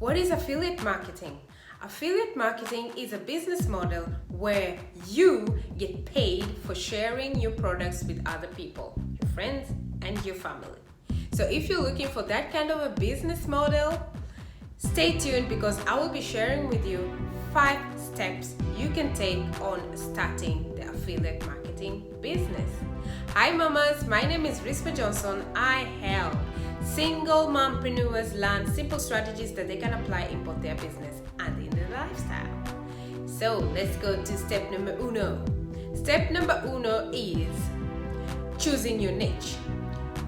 What is affiliate marketing? Affiliate marketing is a business model where you get paid for sharing your products with other people, your friends and your family. So if you're looking for that kind of a business model, stay tuned because I will be sharing with you 5 steps you can take on starting the affiliate marketing business. Hi mamas, my name is Rispa Johnson. I help single mompreneurs learn simple strategies that they can apply in both their business and in their lifestyle. So let's go to step number uno. Step number uno is choosing your niche.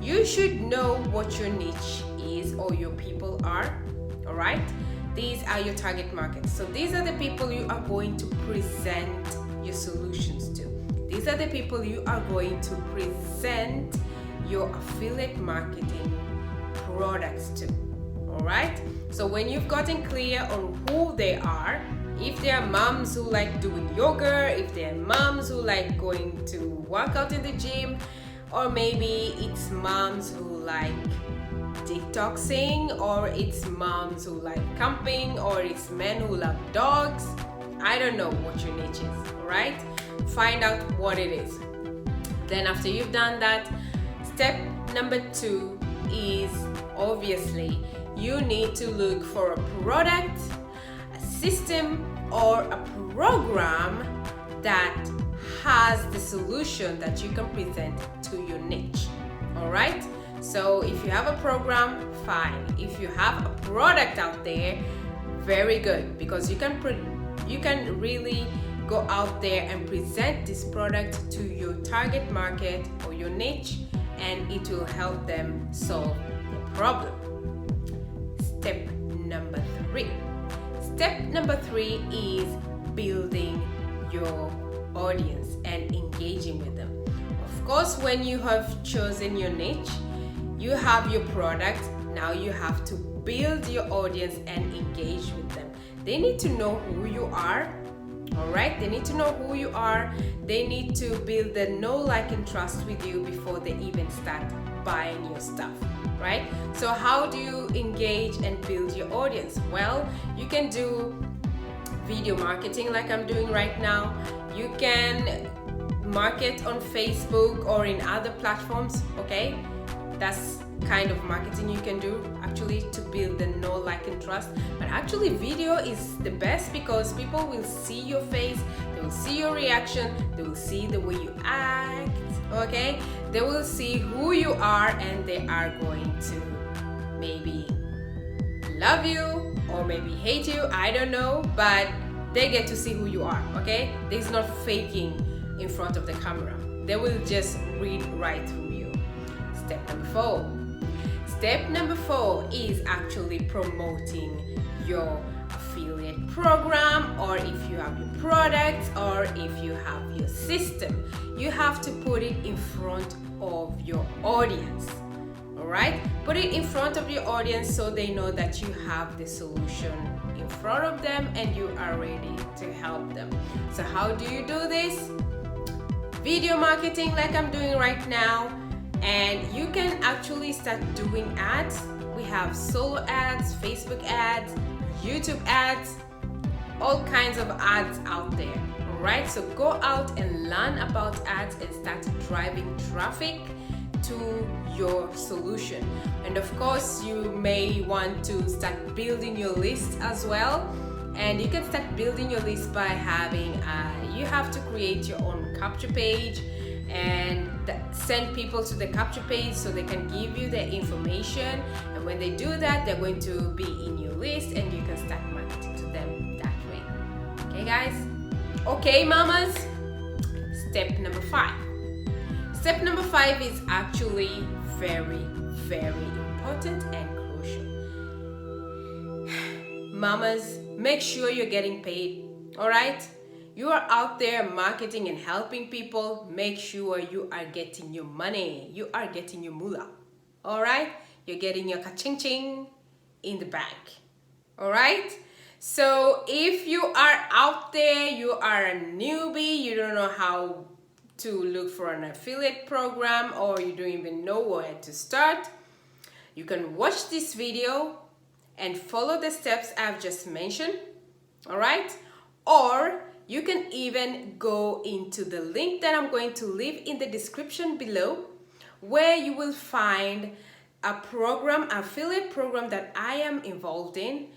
You should know what your niche is or your people are. Alright? These are your target markets. So these are the people you are going to present your solutions to. These are the people you are going to present your affiliate marketing products to. Alright? So when you've gotten clear on who they are, if they are moms who like doing yoga, if they are moms who like going to work out in the gym, or maybe it's moms who like detoxing, or it's moms who like camping, or it's men who love dogs. I don't know what your niche is, right? Find out what it is. Then after you've done that, step number 2 is obviously you need to look for a product, a system, or a program that has the solution that you can present to your niche. All right? So if you have a program, fine. If you have a product out there, very good, because you can really go out there and present this product to your target market or your niche, and it will help them solve the problem. Step number 3. Step number 3 is building your audience and engaging with them. Of course, when you have chosen your niche, you have your product, now you have to build your audience and engage with them. They need to know who you are, all right? They need to know who you are. They need to build the know, like, and trust with you before they even start buying your stuff, right? So how do you engage and build your audience? Well, you can do video marketing like I'm doing right now. You can market on Facebook or in other platforms, okay? That's kind of marketing you can do actually to build the know, like, and trust. But actually video is the best because people will see your face, they will see your reaction, they will see the way you act, okay? They will see who you are and they are going to maybe love you or maybe hate you, I don't know, but they get to see who you are, okay? There's not faking in front of the camera. They will just read right through you. Step number 4. Step number 4 is actually promoting your affiliate program, or if you have your products, or if you have your system. You have to put it in front of your audience. Alright? Put it in front of your audience so they know that you have the solution in front of them and you are ready to help them. So how do you do this? Video marketing like I'm doing right now, and you can actually start doing ads. We have solo ads, Facebook ads, YouTube ads, all kinds of ads out there. Alright? So go out and learn about ads and start driving traffic to your solution. And of course, you may want to start building your list as well. And you can start building your list by having you have to create your own capture page and send people to the capture page so they can give you the information. And when they do that, they're going to be in your list and you can start marketing to them that way. Okay guys? Okay mamas? Step number 5. Step number 5 is actually very, very important and crucial. Mamas, make sure you're getting paid, all right? You are out there marketing and helping people. Make sure you are getting your money. You are getting your moolah, all right? You're getting your ka-ching-ching in the bank, all right? So if you are out there, you are a newbie, you don't know how to look for an affiliate program, or you don't even know where to start, you can watch this video and follow the steps I've just mentioned, all right? Or you can even go into the link that I'm going to leave in the description below, where you will find a program, affiliate program that I am involved in,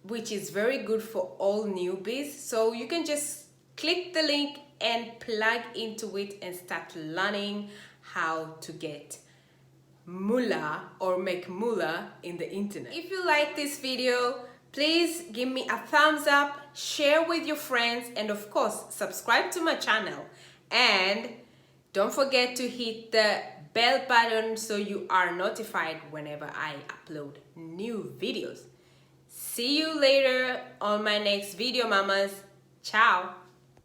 which is very good for all newbies. So you can just click the link and plug into it and start learning how to get moolah or make moolah in the internet. If you like this video, please give me a thumbs up, share with your friends, and of course subscribe to my channel, and don't forget to hit the bell button so you are notified whenever I upload new videos. See you later on my next video, mamas. Ciao.